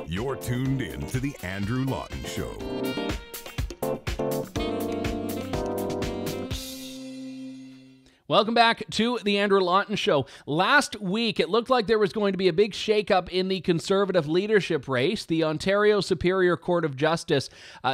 You're tuned in to The Andrew Lawton Show. Welcome back to the Andrew Lawton Show. Last week, it looked like there was going to be a big shakeup in the Conservative leadership race. The Ontario Superior Court of Justice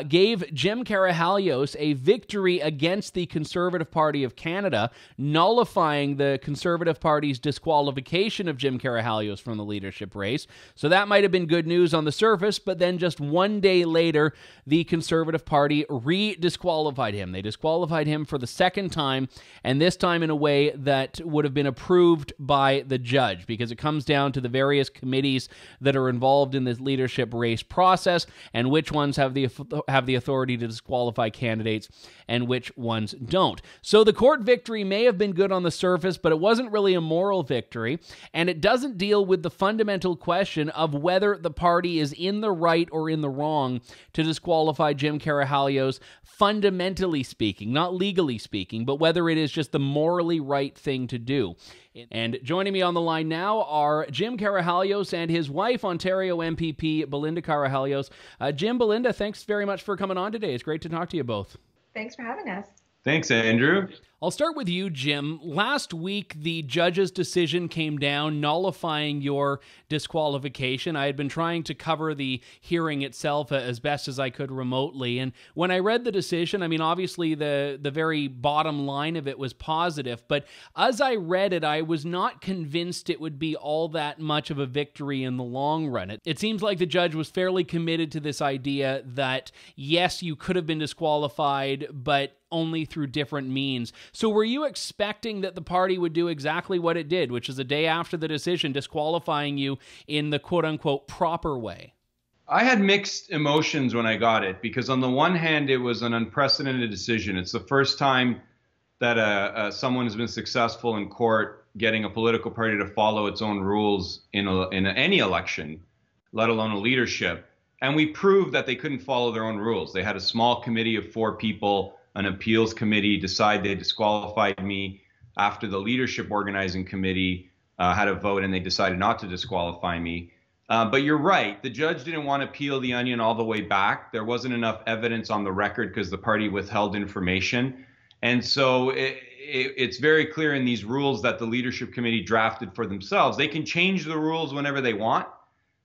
gave Jim Karahalios a victory against the Conservative Party of Canada, nullifying the Conservative Party's disqualification of Jim Karahalios from the leadership race. So that might have been good news on the surface, but then just one day later, the Conservative Party re-disqualified him. They disqualified him for the second time, and this time in a way that would have been approved by the judge, because it comes down to the various committees that are involved in this leadership race process and which ones have the authority to disqualify candidates and which ones don't. So the court victory may have been good on the surface, but it wasn't really a moral victory, and it doesn't deal with the fundamental question of whether the party is in the right or in the wrong to disqualify Jim Karahalios, fundamentally speaking, not legally speaking, but whether it is just the morally right thing to do. And joining me on the line now are Jim Karahalios and his wife, Ontario MPP Belinda Karahalios. Jim, Belinda, thanks very much for coming on today. It's great to talk to you both. Thanks for having us. Thanks, Andrew. I'll start with you, Jim. Last week, the judge's decision came down nullifying your disqualification. I had been trying to cover the hearing itself as best as I could remotely. And when I read the decision, I mean, obviously the very bottom line of it was positive. But as I read it, I was not convinced it would be all that much of a victory in the long run. It seems like the judge was fairly committed to this idea that, yes, you could have been disqualified, but only through different means. So were you expecting that the party would do exactly what it did, which is a day after the decision disqualifying you in the quote-unquote proper way? I had mixed emotions when I got it, because on the one hand, it was an unprecedented decision. It's the first time that someone has been successful in court getting a political party to follow its own rules in any election, let alone a leadership. And we proved that they couldn't follow their own rules. They had a small committee of 4 people, an appeals committee, decide they disqualified me after the leadership organizing committee had a vote and they decided not to disqualify me. But you're right, the judge didn't want to peel the onion all the way back. There wasn't enough evidence on the record because the party withheld information. And so it's very clear in these rules that the leadership committee drafted for themselves. They can change the rules whenever they want.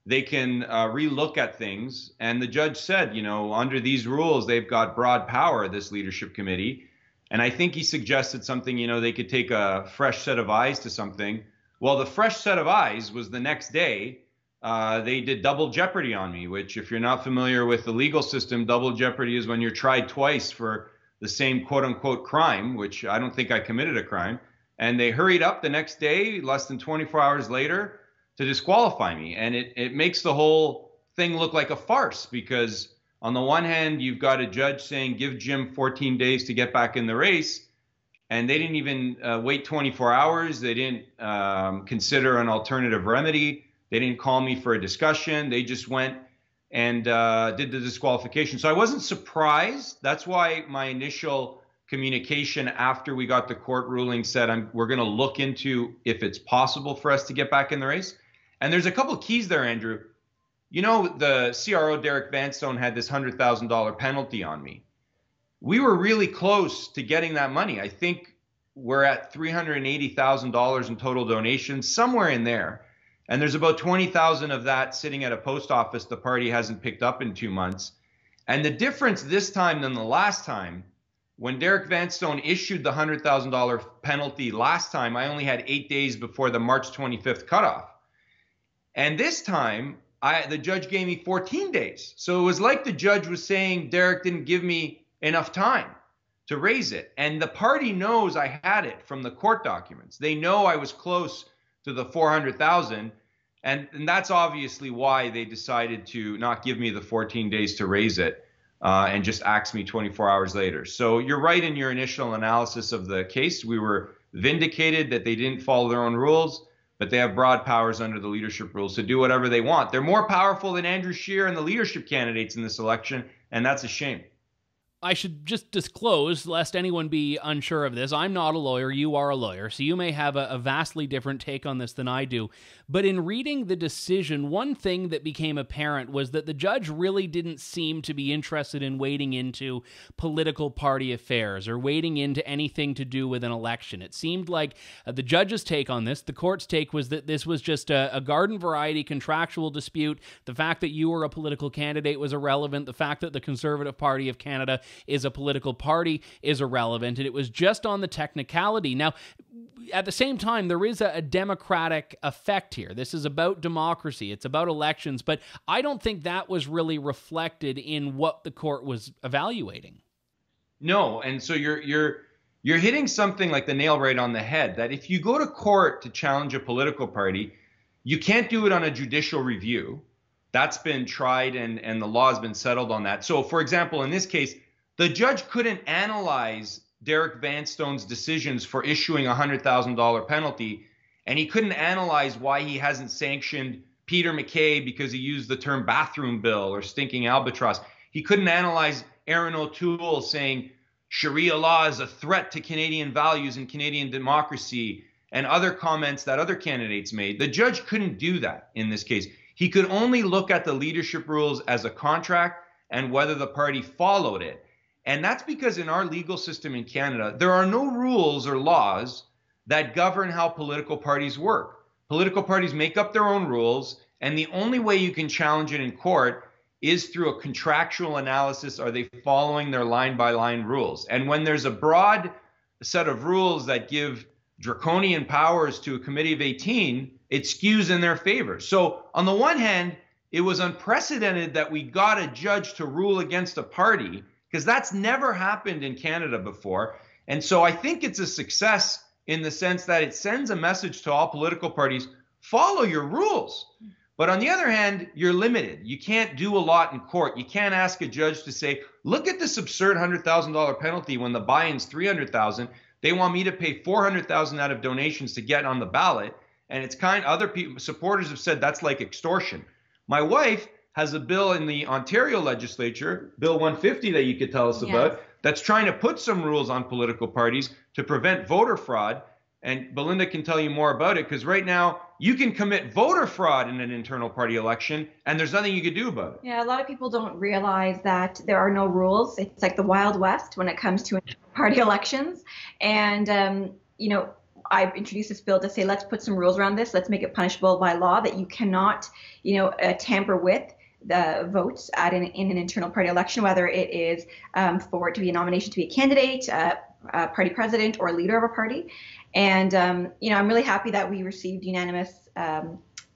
They can relook at things. And the judge said, you know, under these rules, they've got broad power, this leadership committee. And I think he suggested something, you know, they could take a fresh set of eyes to something. Well, the fresh set of eyes was the next day. They did double jeopardy on me, which, if you're not familiar with the legal system, double jeopardy is when you're tried twice for the same quote unquote crime, which I don't think I committed a crime. And they hurried up the next day, less than 24 hours later, to disqualify me. And it makes the whole thing look like a farce, because on the one hand, you've got a judge saying, give Jim 14 days to get back in the race. And they didn't even wait 24 hours. They didn't consider an alternative remedy. They didn't call me for a discussion. They just went and did the disqualification. So I wasn't surprised. That's why my initial communication after we got the court ruling said, we're going to look into if it's possible for us to get back in the race. And there's a couple of keys there, Andrew. You know, the CRO, Derek Vanstone, had this $100,000 penalty on me. We were really close to getting that money. I think we're at $380,000 in total donations, somewhere in there. And there's about 20,000 of that sitting at a post office the party hasn't picked up in 2 months. And the difference this time than the last time, when Derek Vanstone issued the $100,000 penalty last time, I only had 8 days before the March 25th cutoff. And this time, the judge gave me 14 days. So it was like the judge was saying Derek didn't give me enough time to raise it. And the party knows I had it from the court documents. They know I was close to the 400,000. And that's obviously why they decided to not give me the 14 days to raise it and just axe me 24 hours later. So you're right in your initial analysis of the case. We were vindicated that they didn't follow their own rules, but they have broad powers under the leadership rules to do whatever they want. They're more powerful than Andrew Scheer and the leadership candidates in this election, and that's a shame. I should just disclose, lest anyone be unsure of this, I'm not a lawyer, you are a lawyer, so you may have a vastly different take on this than I do. But in reading the decision, one thing that became apparent was that the judge really didn't seem to be interested in wading into political party affairs or wading into anything to do with an election. It seemed like the judge's take on this, the court's take, was that this was just a garden variety contractual dispute. The fact that you were a political candidate was irrelevant. The fact that the Conservative Party of Canada is a political party is irrelevant, and it was just on the technicality. Now, at the same time, there is a democratic effect here. This is about democracy. It's about elections, but I don't think that was really reflected in what the court was evaluating. No, and so you're hitting something like the nail right on the head, that if you go to court to challenge a political party, you can't do it on a judicial review. That's been tried, and the law has been settled on that. So, for example, in this case, the judge couldn't analyze Derek Vanstone's decisions for issuing a $100,000 penalty, and he couldn't analyze why he hasn't sanctioned Peter MacKay because he used the term bathroom bill or stinking albatross. He couldn't analyze Aaron O'Toole saying Sharia law is a threat to Canadian values and Canadian democracy, and other comments that other candidates made. The judge couldn't do that in this case. He could only look at the leadership rules as a contract and whether the party followed it. And that's because in our legal system in Canada, there are no rules or laws that govern how political parties work. Political parties make up their own rules, and the only way you can challenge it in court is through a contractual analysis. Are they following their line-by-line rules? And when there's a broad set of rules that give draconian powers to a committee of 18, it skews in their favor. So on the one hand, it was unprecedented that we got a judge to rule against a party, because that's never happened in Canada before. And so I think it's a success in the sense that it sends a message to all political parties, follow your rules. But on the other hand, you're limited. You can't do a lot in court. You can't ask a judge to say, look at this absurd $100,000 penalty when the buy-in's $300,000. They want me to pay $400,000 out of donations to get on the ballot. And it's other people, supporters have said that's like extortion. My wife has a bill in the Ontario legislature, Bill 150 that you could tell us about, that's trying to put some rules on political parties to prevent voter fraud. And Belinda can tell you more about it, because right now you can commit voter fraud in an internal party election and there's nothing you can do about it. Yeah, a lot of people don't realize that there are no rules. It's like the Wild West when it comes to party elections. And, you know, I introduced this bill to say, let's put some rules around this. Let's make it punishable by law that you cannot, tamper with the votes in an internal party election, whether it is for it to be a nomination to be a candidate, a party president, or a leader of a party. And, I'm really happy that we received unanimous,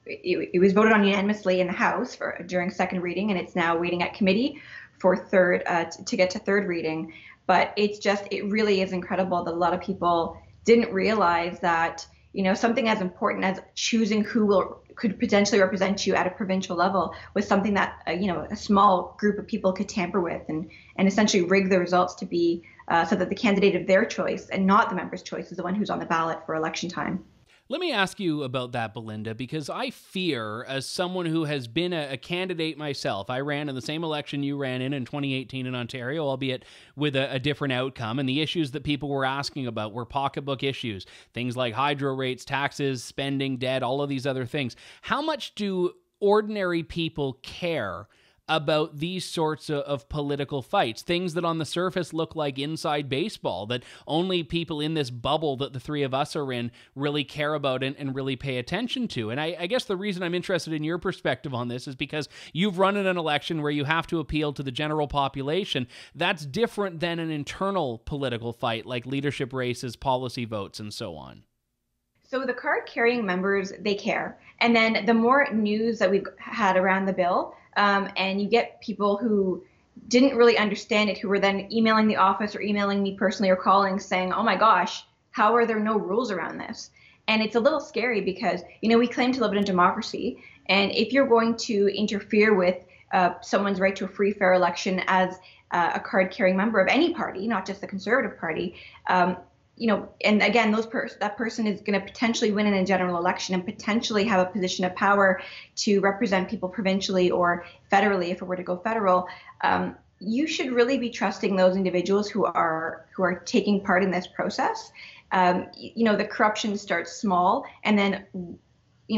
it was voted on unanimously in the House during second reading, and it's now waiting at committee for to get to third reading. But it really is incredible that a lot of people didn't realize that, something as important as choosing who could potentially represent you at a provincial level was something that, a small group of people could tamper with and essentially rig the results to be so that the candidate of their choice and not the member's choice is the one who's on the ballot for election time. Let me ask you about that, Belinda, because I fear, as someone who has been a candidate myself, I ran in the same election you ran in 2018 in Ontario, albeit with a different outcome, and the issues that people were asking about were pocketbook issues, things like hydro rates, taxes, spending, debt, all of these other things. How much do ordinary people care about these sorts of political fights, things that on the surface look like inside baseball, that only people in this bubble that the three of us are in really care about and really pay attention to? And I guess the reason I'm interested in your perspective on this is because you've run in an election where you have to appeal to the general population. That's different than an internal political fight like leadership races, policy votes, and so on. So the card-carrying members, they care. And then the more news that we've had around the bill, and you get people who didn't really understand it, who were then emailing the office or emailing me personally or calling saying, oh my gosh, how are there no rules around this? And it's a little scary because, we claim to live in a democracy. And if you're going to interfere with someone's right to a free, fair election as a card-carrying member of any party, not just the Conservative Party, and again, that person is going to potentially win in a general election and potentially have a position of power to represent people provincially or federally, if it were to go federal. you should really be trusting those individuals who are taking part in this process. The corruption starts small, and then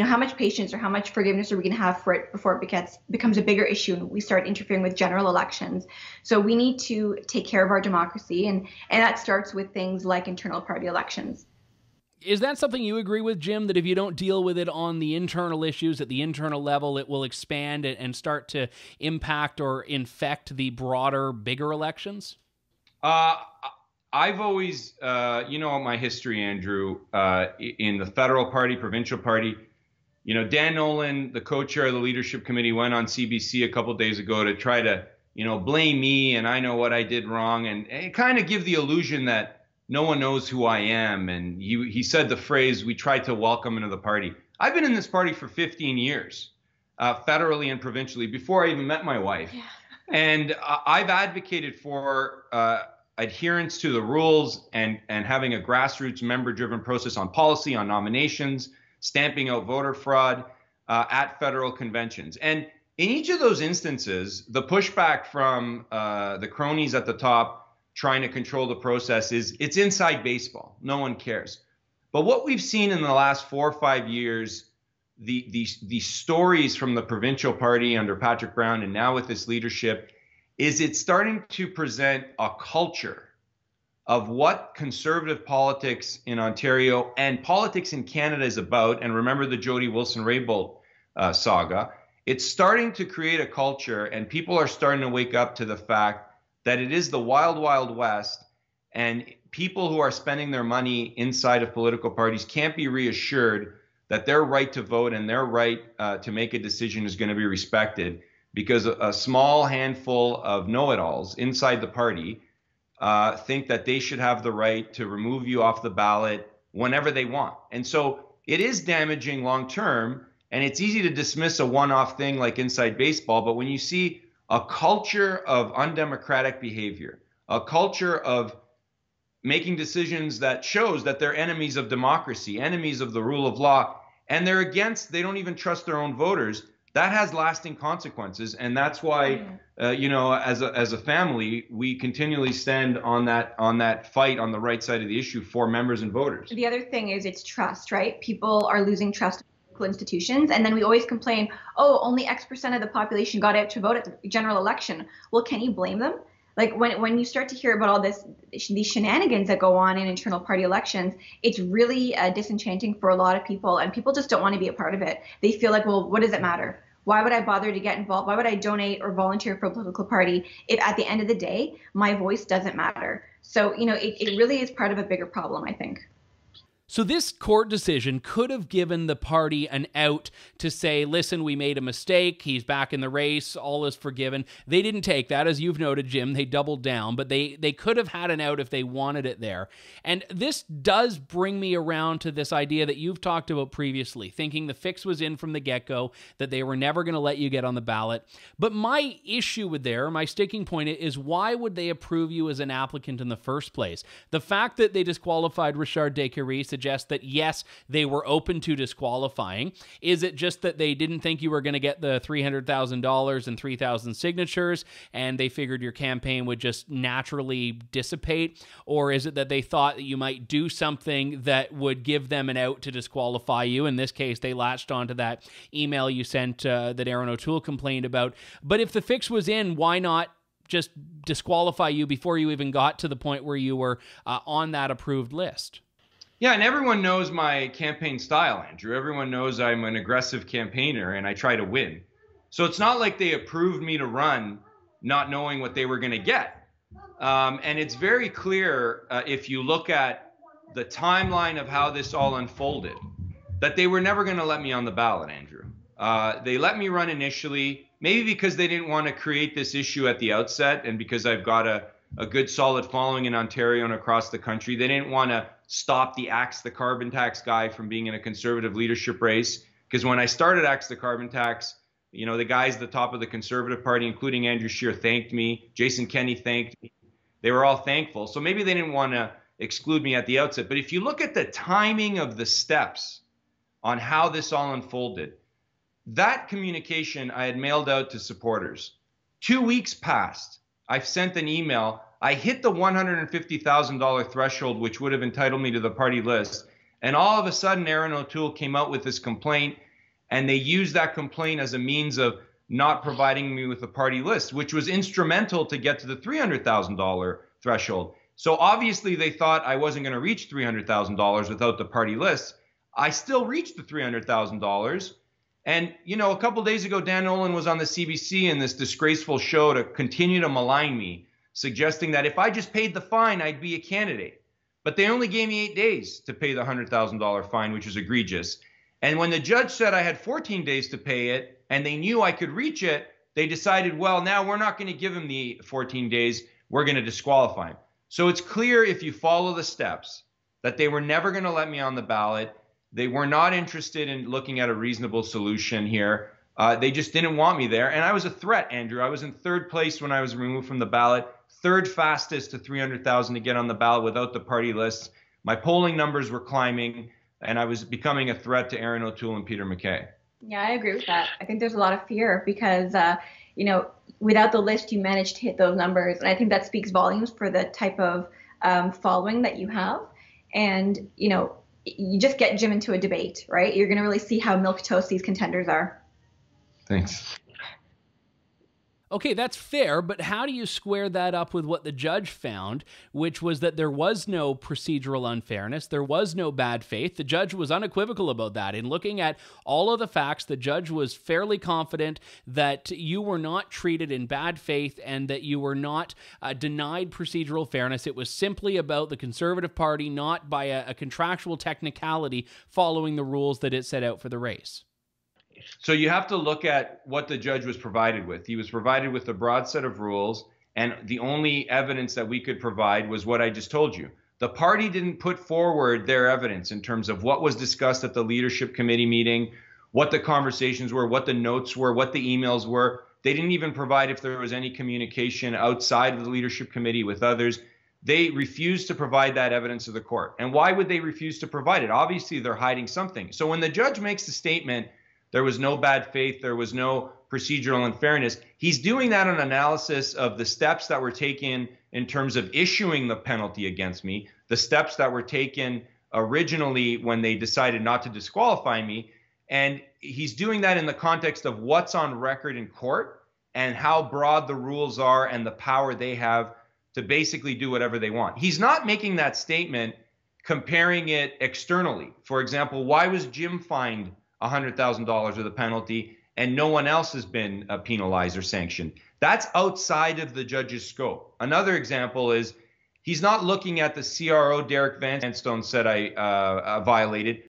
how much patience or how much forgiveness are we going to have for it before it becomes a bigger issue and we start interfering with general elections. So we need to take care of our democracy, and that starts with things like internal party elections. Is that something you agree with, Jim, that if you don't deal with it on the internal issues at the internal level, it will expand and start to impact or infect the broader, bigger elections? I've always, my history, Andrew, in the federal party, provincial party, Dan Nolan, the co-chair of the leadership committee, went on CBC a couple of days ago to try to, blame me, and I know what I did wrong, and kind of give the illusion that no one knows who I am. And he said the phrase, we tried to welcome into the party. I've been in this party for 15 years, federally and provincially, before I even met my wife. Yeah. And I've advocated for adherence to the rules and having a grassroots member-driven process on policy, on nominations, stamping out voter fraud at federal conventions. And in each of those instances, the pushback from the cronies at the top trying to control the process is it's inside baseball. No one cares. But what we've seen in the last 4 or 5 years, the stories from the provincial party under Patrick Brown and now with this leadership, is it's starting to present a culture of what conservative politics in Ontario and politics in Canada is about. And remember the Jody Wilson-Raybould saga. It's starting to create a culture, and people are starting to wake up to the fact that it is the wild, wild west, and people who are spending their money inside of political parties can't be reassured that their right to vote and their right to make a decision is going to be respected, because a small handful of know-it-alls inside the party think that they should have the right to remove you off the ballot whenever they want. And so it is damaging long-term, and it's easy to dismiss a one-off thing like inside baseball, but when you see a culture of undemocratic behavior, a culture of making decisions that shows that they're enemies of democracy, enemies of the rule of law, and they don't even trust their own voters, that has lasting consequences. And that's why, as a family, we continually stand on that fight on the right side of the issue for members and voters. The other thing is it's trust, right? People are losing trust in political institutions, and then we always complain, oh, only X% of the population got out to vote at the general election. Well, can you blame them? Like when you start to hear about all these shenanigans that go on in internal party elections, it's really disenchanting for a lot of people, and people just don't want to be a part of it. They feel like, well, what does it matter? Why would I bother to get involved? Why would I donate or volunteer for a political party if at the end of the day, my voice doesn't matter? So, it really is part of a bigger problem, I think. So this court decision could have given the party an out to say, listen, we made a mistake. He's back in the race. All is forgiven. They didn't take that. As you've noted, Jim, they doubled down, but they could have had an out if they wanted it there. And this does bring me around to this idea that you've talked about previously, thinking the fix was in from the get-go, that they were never going to let you get on the ballot. But my issue with my sticking point is, why would they approve you as an applicant in the first place? The fact that they disqualified Richard Descaries suggests that, yes, they were open to disqualifying. Is it just that they didn't think you were going to get the $300,000 and 3,000 signatures, and they figured your campaign would just naturally dissipate? Or is it that they thought that you might do something that would give them an out to disqualify you? In this case, they latched onto that email you sent that Aaron O'Toole complained about. But if the fix was in, why not just disqualify you before you even got to the point where you were on that approved list? Yeah, and everyone knows my campaign style, Andrew. Everyone knows I'm an aggressive campaigner and I try to win. So it's not like they approved me to run not knowing what they were going to get. And it's very clear if you look at the timeline of how this all unfolded, that they were never going to let me on the ballot, Andrew. They let me run initially, maybe because they didn't want to create this issue at the outset, and because I've got a good solid following in Ontario and across the country. They didn't want to stop the Axe the Carbon Tax guy from being in a conservative leadership race, because when I started Axe the Carbon Tax, the guys at the top of the Conservative Party, including Andrew Scheer, thanked me. Jason Kenney thanked me. They were all thankful. So maybe they didn't want to exclude me at the outset. But if you look at the timing of the steps on how this all unfolded, that communication I had mailed out to supporters. 2 weeks passed. I've sent an email. I hit the $150,000 threshold, which would have entitled me to the party list. And all of a sudden, Aaron O'Toole came out with this complaint, and they used that complaint as a means of not providing me with a party list, which was instrumental to get to the $300,000 threshold. So obviously they thought I wasn't going to reach $300,000 without the party list. I still reached the $300,000. And, you know, a couple of days ago, Dan Nolan was on the CBC in this disgraceful show to continue to malign me, suggesting that if I just paid the fine, I'd be a candidate. But they only gave me 8 days to pay the $100,000 fine, which is egregious. And when the judge said I had 14 days to pay it, and they knew I could reach it, they decided, well, now we're not going to give him the 14 days. We're going to disqualify him. So it's clear, if you follow the steps, that they were never going to let me on the ballot. They were not interested in looking at a reasonable solution here. They just didn't want me there. And I was a threat, Andrew. I was in third place when I was removed from the ballot, third fastest to 300,000 to get on the ballot without the party lists. My polling numbers were climbing, and I was becoming a threat to Aaron O'Toole and Peter MacKay. Yeah, I agree with that. I think there's a lot of fear because, you know, without the list, you managed to hit those numbers. And I think that speaks volumes for the type of following that you have. And, you know, you just get Jim into a debate, right? You're going to really see how milquetoast these contenders are. Thanks. Okay, that's fair, but how do you square that up with what the judge found, which was that there was no procedural unfairness, there was no bad faith? The judge was unequivocal about that. In looking at all of the facts, the judge was fairly confident that you were not treated in bad faith and that you were not denied procedural fairness. It was simply about the Conservative Party, not by a contractual technicality following the rules that it set out for the race. So you have to look at what the judge was provided with. He was provided with a broad set of rules, and the only evidence that we could provide was what I just told you. The party didn't put forward their evidence in terms of what was discussed at the leadership committee meeting, what the conversations were, what the notes were, what the emails were. They didn't even provide if there was any communication outside of the leadership committee with others. They refused to provide that evidence to the court. And why would they refuse to provide it? Obviously, they're hiding something. So when the judge makes the statement, there was no bad faith, there was no procedural unfairness, he's doing that on analysis of the steps that were taken in terms of issuing the penalty against me, the steps that were taken originally when they decided not to disqualify me. And he's doing that in the context of what's on record in court and how broad the rules are and the power they have to basically do whatever they want. He's not making that statement comparing it externally. For example, why was Jim fined $100,000 of the penalty and no one else has been penalized or sanctioned? That's outside of the judge's scope. Another example is he's not looking at the CRO Derek Vanstone said I violated.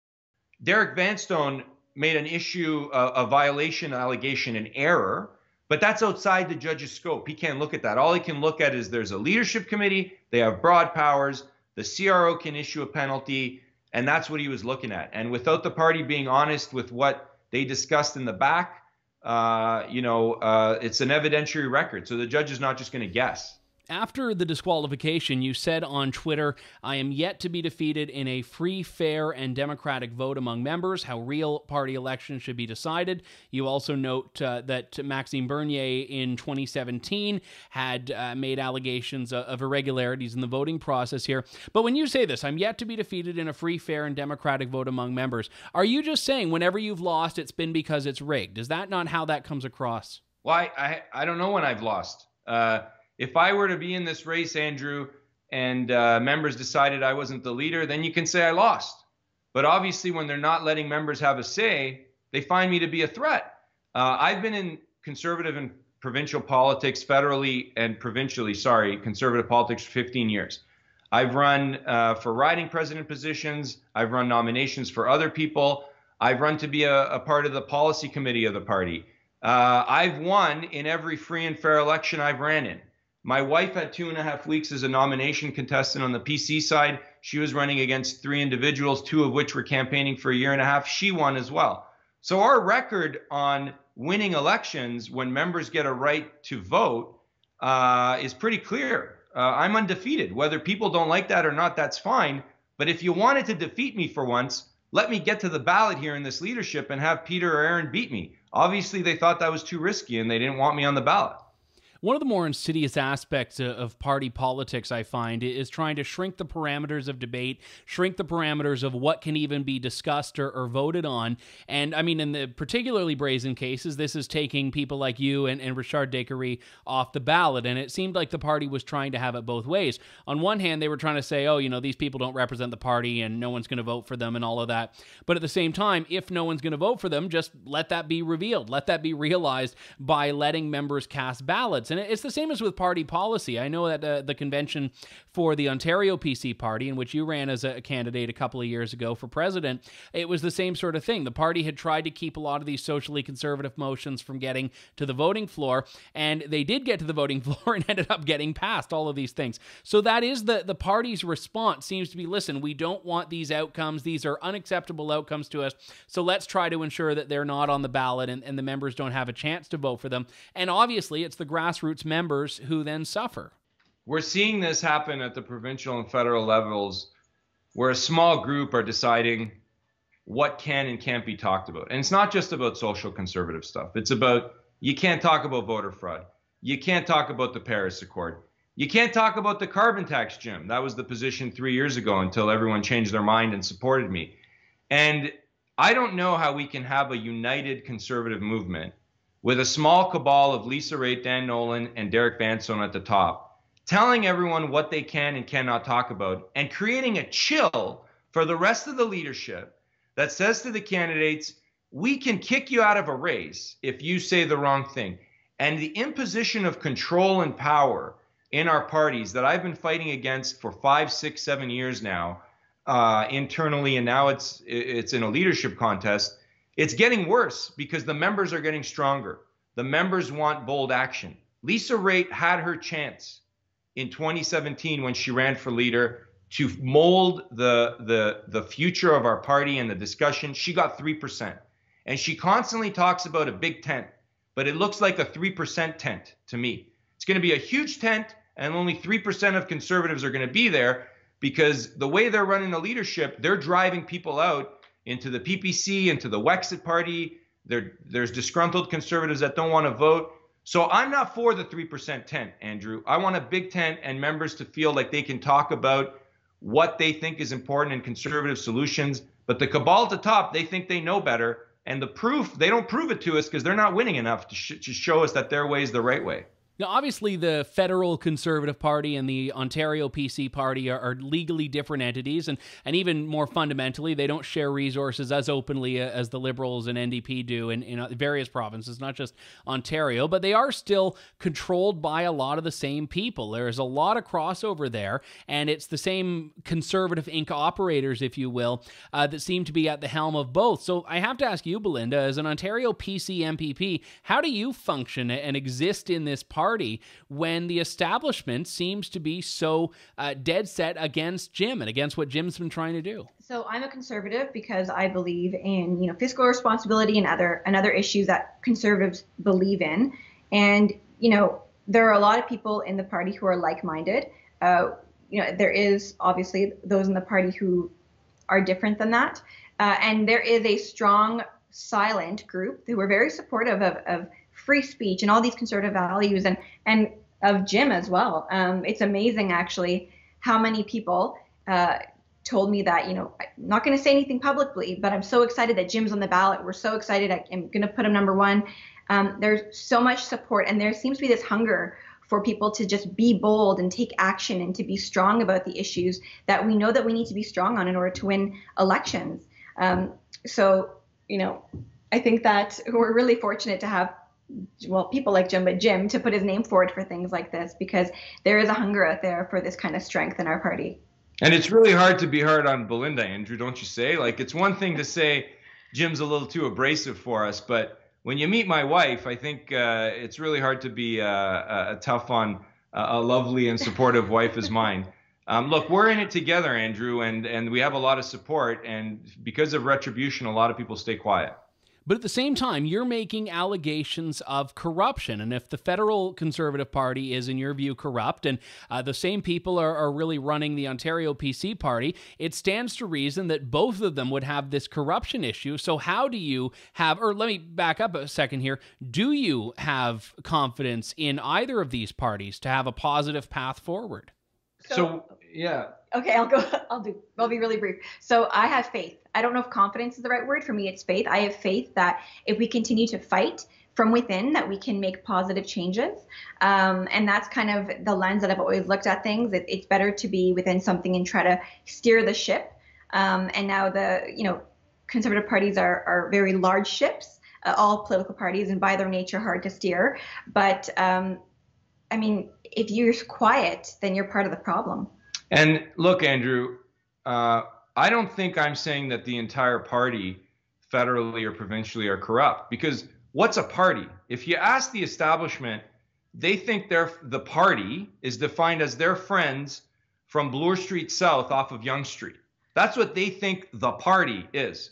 Derek Vanstone made an issue, a violation allegation, an error, but that's outside the judge's scope. He can't look at that. All he can look at is there's a leadership committee, they have broad powers, the CRO can issue a penalty, and that's what he was looking at. And without the party being honest with what they discussed in the back, it's an evidentiary record. So the judge is not just going to guess. After the disqualification, you said on Twitter, "I am yet to be defeated in a free, fair, and democratic vote among members, how real party elections should be decided." You also note that Maxime Bernier in 2017 had made allegations of irregularities in the voting process here. But when you say this, "I'm yet to be defeated in a free, fair, and democratic vote among members," are you just saying whenever you've lost, it's been because it's rigged? Is that not how that comes across? Well, I don't know when I've lost. If I were to be in this race, Andrew, and members decided I wasn't the leader, then you can say I lost. But obviously, when they're not letting members have a say, they find me to be a threat. I've been in conservative and provincial politics, federally and provincially, conservative politics for 15 years. I've run for riding president positions. I've run nominations for other people. I've run to be a part of the policy committee of the party. I've won in every free and fair election I've ran in. My wife had 2.5 weeks as a nomination contestant on the PC side. She was running against 3 individuals, 2 of which were campaigning for a 1.5 years. She won as well. So our record on winning elections when members get a right to vote is pretty clear. I'm undefeated. Whether people don't like that or not, that's fine. But if you wanted to defeat me for once, let me get to the ballot here in this leadership and have Peter or Aaron beat me. Obviously, they thought that was too risky and they didn't want me on the ballot. One of the more insidious aspects of party politics, I find, is trying to shrink the parameters of debate, shrink the parameters of what can even be discussed or voted on. And I mean, in the particularly brazen cases, this is taking people like you and Richard Descaries off the ballot. And it seemed like the party was trying to have it both ways. On one hand, they were trying to say, oh, these people don't represent the party and no one's going to vote for them and all of that. But at the same time, if no one's going to vote for them, just let that be revealed. Let that be realized by letting members cast ballots. And it's the same as with party policy. I know that the convention for the Ontario PC party, in which you ran as a candidate a couple of years ago for president, it was the same sort of thing. The party had tried to keep a lot of these socially conservative motions from getting to the voting floor, and they did get to the voting floor and ended up getting passed all of these things. So that is the party's response seems to be, listen, we don't want these outcomes. These are unacceptable outcomes to us. So let's try to ensure that they're not on the ballot and the members don't have a chance to vote for them. And obviously, it's the grassroots members who then suffer. We're seeing this happen at the provincial and federal levels where a small group are deciding what can and can't be talked about. And it's not just about social conservative stuff. It's about, you can't talk about voter fraud. You can't talk about the Paris Accord. You can't talk about the carbon tax, Jim. That was the position 3 years ago until everyone changed their mind and supported me. And I don't know how we can have a united conservative movement with a small cabal of Lisa Raitt, Dan Nolan, and Derek Vanstone at the top, telling everyone what they can and cannot talk about, and creating a chill for the rest of the leadership that says to the candidates, we can kick you out of a race if you say the wrong thing. And the imposition of control and power in our parties that I've been fighting against for 5, 6, 7 years now, internally, and now it's in a leadership contest, it's getting worse because the members are getting stronger. The members want bold action. Lisa Raitt had her chance in 2017 when she ran for leader to mold the future of our party and the discussion. She got 3%. And she constantly talks about a big tent, but it looks like a 3% tent to me. It's going to be a huge tent, and only 3% of conservatives are going to be there because the way they're running the leadership, they're driving people out into the PPC, into the Wexit party. There's disgruntled conservatives that don't want to vote. So I'm not for the 3% tent, Andrew. I want a big tent and members to feel like they can talk about what they think is important in conservative solutions. But the cabal at the top, they think they know better. And the proof, they don't prove it to us because they're not winning enough to show us that their way is the right way. Now, obviously, the federal Conservative Party and the Ontario PC Party are legally different entities, and even more fundamentally, they don't share resources as openly as the Liberals and NDP do in various provinces, not just Ontario, but they are still controlled by a lot of the same people. There's a lot of crossover there, and it's the same Conservative Inc. operators, if you will, that seem to be at the helm of both. So I have to ask you, Belinda, as an Ontario PC MPP, how do you function and exist in this party when the establishment seems to be so dead set against Jim and against what Jim's been trying to do? So I'm a conservative because I believe in fiscal responsibility and other issues that conservatives believe in. And there are a lot of people in the party who are like-minded. There is obviously those in the party who are different than that. And there is a strong silent group who are very supportive of free speech and all these conservative values and of Jim as well. It's amazing, actually, how many people told me that, I'm not going to say anything publicly, but I'm so excited that Jim's on the ballot. We're so excited. I'm going to put him number one. There's so much support, and there seems to be this hunger for people to just be bold and take action and to be strong about the issues that we know that we need to be strong on in order to win elections. I think that we're really fortunate to have people like Jim, but Jim to put his name forward for things like this, because there is a hunger out there for this kind of strength in our party. And it's really hard to be hard on Belinda, Andrew, don't you say? Like, it's one thing to say Jim's a little too abrasive for us, but when you meet my wife, I think it's really hard to be tough on a lovely and supportive wife as mine. Look, we're in it together, Andrew, and we have a lot of support, and because of retribution, a lot of people stay quiet. But at the same time, you're making allegations of corruption. And if the federal Conservative Party is, in your view, corrupt, and the same people are really running the Ontario PC Party, it stands to reason that both of them would have this corruption issue. So how do you have, or let me back up a second here, do you have confidence in either of these parties to have a positive path forward? So yeah. Okay, I'll be really brief. So I have faith. I don't know if confidence is the right word. For me, it's faith. I have faith that if we continue to fight from within, that we can make positive changes. And that's kind of the lens that I've always looked at things. It's better to be within something and try to steer the ship. And now the Conservative parties are very large ships, all political parties, and by their nature hard to steer. But I mean, if you're quiet, then you're part of the problem. And look, Andrew, I don't think I'm saying that the entire party, federally or provincially, are corrupt, because what's a party? If you ask the establishment, they think the party is defined as their friends from Bloor Street South off of Yonge Street. That's what they think the party is.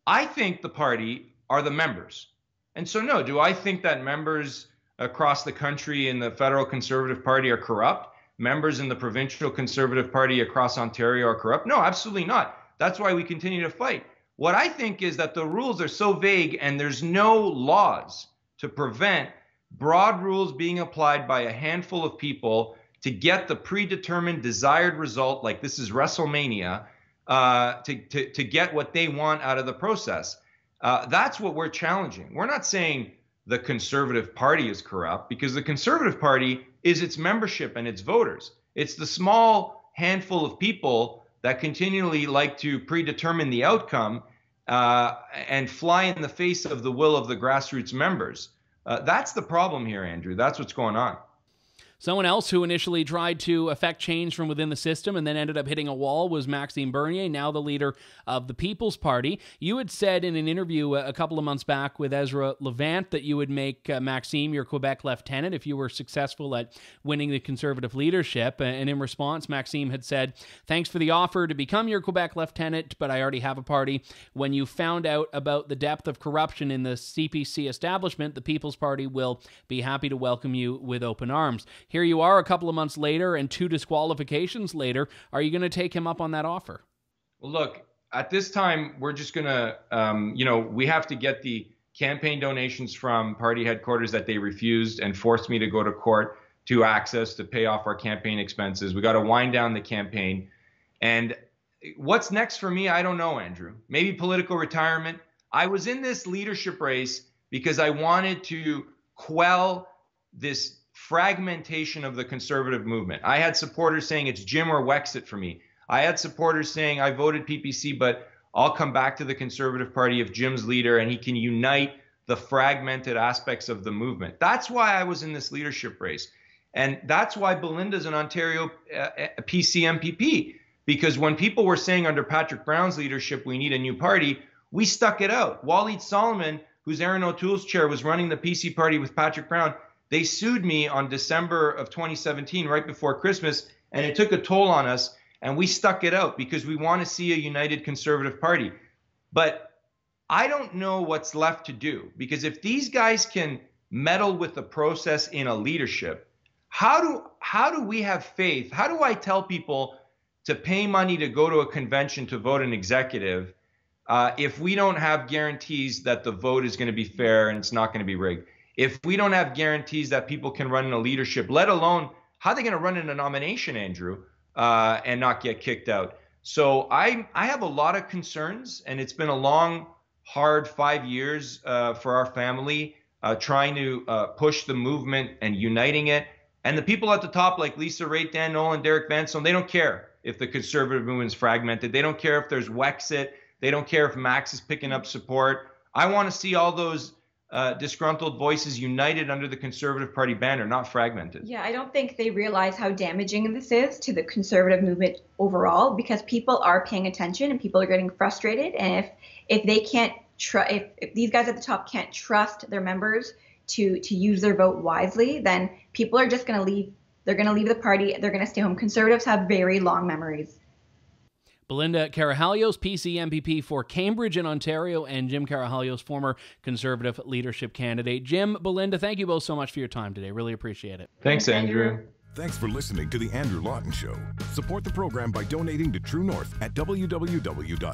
I think the party are the members. And so, no, do I think that members across the country in the federal Conservative Party are corrupt? Members in the provincial Conservative Party across Ontario are corrupt? No, absolutely not. That's why we continue to fight. What I think is that the rules are so vague and there's no laws to prevent broad rules being applied by a handful of people to get the predetermined desired result, like this is WrestleMania, to get what they want out of the process. That's what we're challenging. We're not saying the Conservative Party is corrupt, because the Conservative Party is its membership and its voters. It's the small handful of people that continually like to predetermine the outcome and fly in the face of the will of the grassroots members. That's the problem here, Andrew. That's what's going on. Someone else who initially tried to affect change from within the system and then ended up hitting a wall was Maxime Bernier, now the leader of the People's Party. You had said in an interview a couple of months back with Ezra Levant that you would make Maxime your Quebec lieutenant if you were successful at winning the Conservative leadership. And in response, Maxime had said, "Thanks for the offer to become your Quebec lieutenant, but I already have a party. When you found out about the depth of corruption in the CPC establishment, the People's Party will be happy to welcome you with open arms." Here you are a couple of months later and 2 disqualifications later. Are you going to take him up on that offer? Well, look, at this time, we're just going to, we have to get the campaign donations from party headquarters that they refused and forced me to go to court to access to pay off our campaign expenses. We got to wind down the campaign. And what's next for me, I don't know, Andrew. Maybe political retirement. I was in this leadership race because I wanted to quell this fragmentation of the Conservative movement. I had supporters saying it's Jim or Wexit for me. I had supporters saying I voted PPC, but I'll come back to the Conservative Party if Jim's leader and he can unite the fragmented aspects of the movement. That's why I was in this leadership race. And that's why Belinda's an Ontario PC MPP, because when people were saying under Patrick Brown's leadership, we need a new party, we stuck it out. Waleed Solomon, who's Aaron O'Toole's chair, was running the PC party with Patrick Brown. They sued me on December of 2017, right before Christmas, and it took a toll on us, and we stuck it out because we want to see a united Conservative Party. But I don't know what's left to do, because if these guys can meddle with the process in a leadership, how do we have faith? How do I tell people to pay money to go to a convention to vote an executive if we don't have guarantees that the vote is going to be fair and it's not going to be rigged? If we don't have guarantees that people can run in a leadership, let alone how are they going to run in a nomination, Andrew, and not get kicked out? So I have a lot of concerns, and it's been a long, hard 5 years for our family trying to push the movement and uniting it. And the people at the top, like Lisa Raitt, Dan Nolan, Derek Van Stone, they don't care if the Conservative movement is fragmented. They don't care if there's Wexit. They don't care if Max is picking up support. I want to see all those disgruntled voices united under the Conservative Party banner, not fragmented. Yeah, I don't think they realize how damaging this is to the Conservative movement overall, because people are paying attention and people are getting frustrated. And if they can't if these guys at the top can't trust their members to use their vote wisely, then people are just going to leave. They're going to leave the party. They're going to stay home. Conservatives have very long memories. Belinda Karahalios, PC MPP for Cambridge in Ontario, and Jim Karahalios, former Conservative leadership candidate. Jim, Belinda, thank you both so much for your time today. Really appreciate it. Thanks, Andrew. Thanks for listening to The Andrew Lawton Show. Support the program by donating to True North at www.tnc.news.